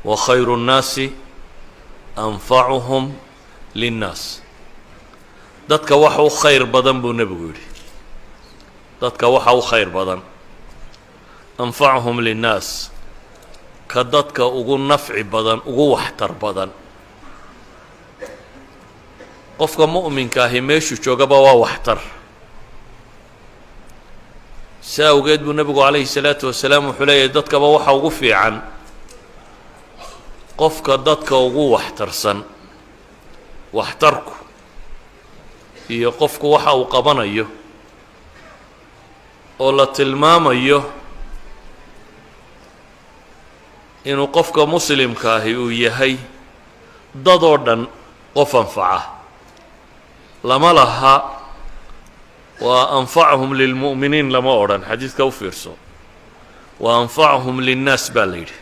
وخير الناس أنفعهم للناس dadka waxa u khayr badan buu nebigu yidhi dadka waxa u khayr badan anfacuhum linnaas ka dadka ugu nafci badan ugu waxtar badan qofka mu'minka ahi meeshuu joogaba waa waxtar si awgeed buu nebigu calayhi salaatu wasalaam wuxuu leeyahay dadkaba waxa ugu fiican qofka dadka ugu waxtarsan waxtarku iyo qofku waxa uu qabanayo oo la tilmaamayo inuu qofka muslimka ahi uu yahay dadoo dhan qof anfaca lama laha waa anfachum lilmu'miniin lama odhan xadiidka u fiirso wa anfachum linnaas baa la yidhi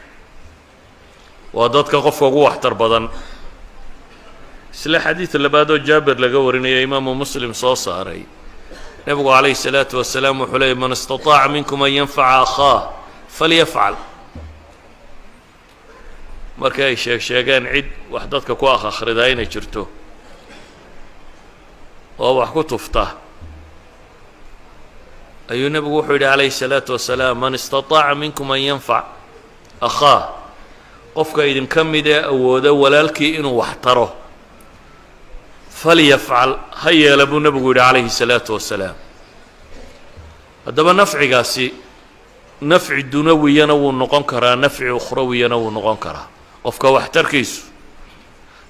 waa dadka qofka ugu waxtar badan isla xadiid labaadoo jaabir laga warinaya imaamu muslim soo saaray nebigu calayhi الsalaatu wasalaam wuxuu leeyay man istaطaaca minkum an yanfaca akhaah falyafcal markii ay sheegeen cid wax dadka ku akhridaa inay jirto oo wax ku tufta ayuu nebigu wuxuu yidhi calayhi الsalaatu wasalaam man istaطaaca minkum an yanfac akhaah qofka idinka mid ee awooda walaalkii inuu wax taro falyafcal ha yeela buu nebigu yidhi calayhi الsalaatu wasalaam haddaba nafcigaasi nafci dunawiyana wuu noqon karaa nafci ukhrawiyana wuu noqon karaa qofka waxtarkiisu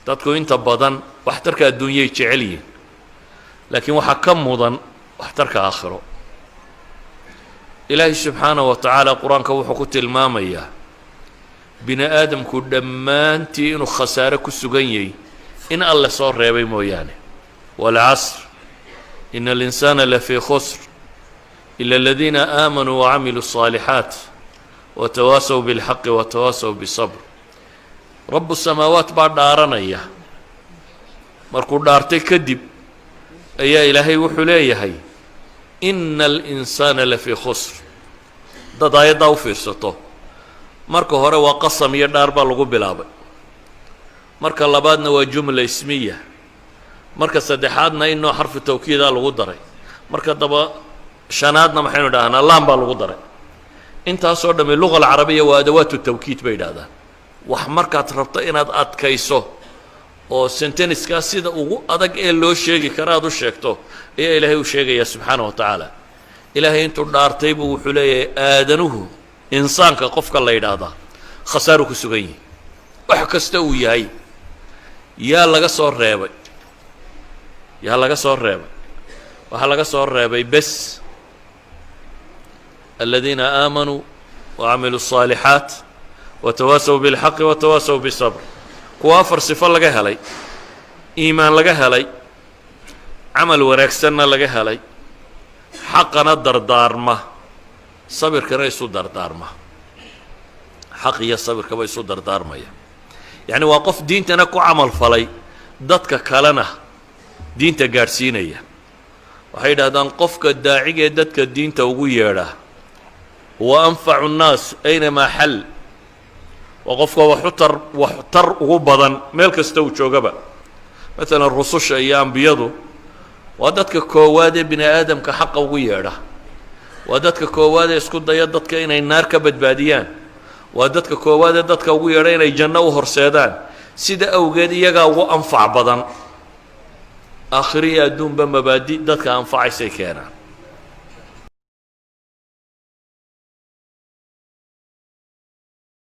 dadku inta badan waxtarka adduunyay jecel yihin laakiin waxaa ka mudan waxtarka aakhiro ilaahay subxaanaه wa tacaala qur-aanka wuxuu ku tilmaamayaa bini aadamku dhammaantii inuu khasaare ku sugan yahay in alle soo reebay mooyaane wاlcasr ina اlinsaana lafii khusr ila اladiina aamanuu wacamiluu الصaalixaat watawaasaw biاlxaqi watawaasaw bالصabr rabu samaawaat baa dhaaranaya markuu dhaartay kadib ayaa ilaahay wuxuu leeyahay ina اlinsaana lafii khusr dad aayaddaa u fiirsato marka hore waa qasam iyo dhaar baa lagu bilaabay marka labaadna waa jumla ismiya marka saddexaadna inoo xarfu tawkiidaa lagu daray marka daba shanaadna maxaynu idhahnaa laan baa lagu daray intaasoo dhammi luga alcarabiya waa adawaatu tawkiid bay idhahdaan wax markaad rabto inaad adkayso oo senteniskaa sida ugu adag ee loo sheegi kara aad u sheegto ayaa ilaahay u sheegayaa subxaana wa tacaala ilaahay intuu dhaartay buu wuxuu leeyahay aadanuhu insaanka qofka la yidhaahdaa khasaaru ku sugan yihi wax kasta uu yahay yaa laga soo reebay waxaa laga soo reebay bes aladiina aamanuu wacamiluu الصaalixaat watawaasaw biاlxaqi watawaasaw bالصabr kuwa afar sifo laga helay iimaan laga helay camal wanaagsanna laga helay xaqana dardaarma sabirkana isu dardaarma xaq iyo sabirkaba isu dardaarmaya yacni waa qof diintana ku camal falay dadka kalena diinta gaadhsiinaya waxay yidhahdaan qofka daacigee dadka diinta ugu yeedha huwa anfacu الnaas aynamaa xal waa qofka waxtar ugu badan meel kasta uu joogaba maalan rususha iyo ambiyadu waa dadka koowaad ee bini aadamka xaqa ugu yeedha waa dadka koowaad ee isku daya dadka inay naar ka badbaadiyaan waa dadka koowaad ee dadka ugu yeedha inay janno u horseedaan sida awgeed iyagaa ugu anfac badan aakhiro iyo adduunba mabaadi dadka anfacaysay keenaan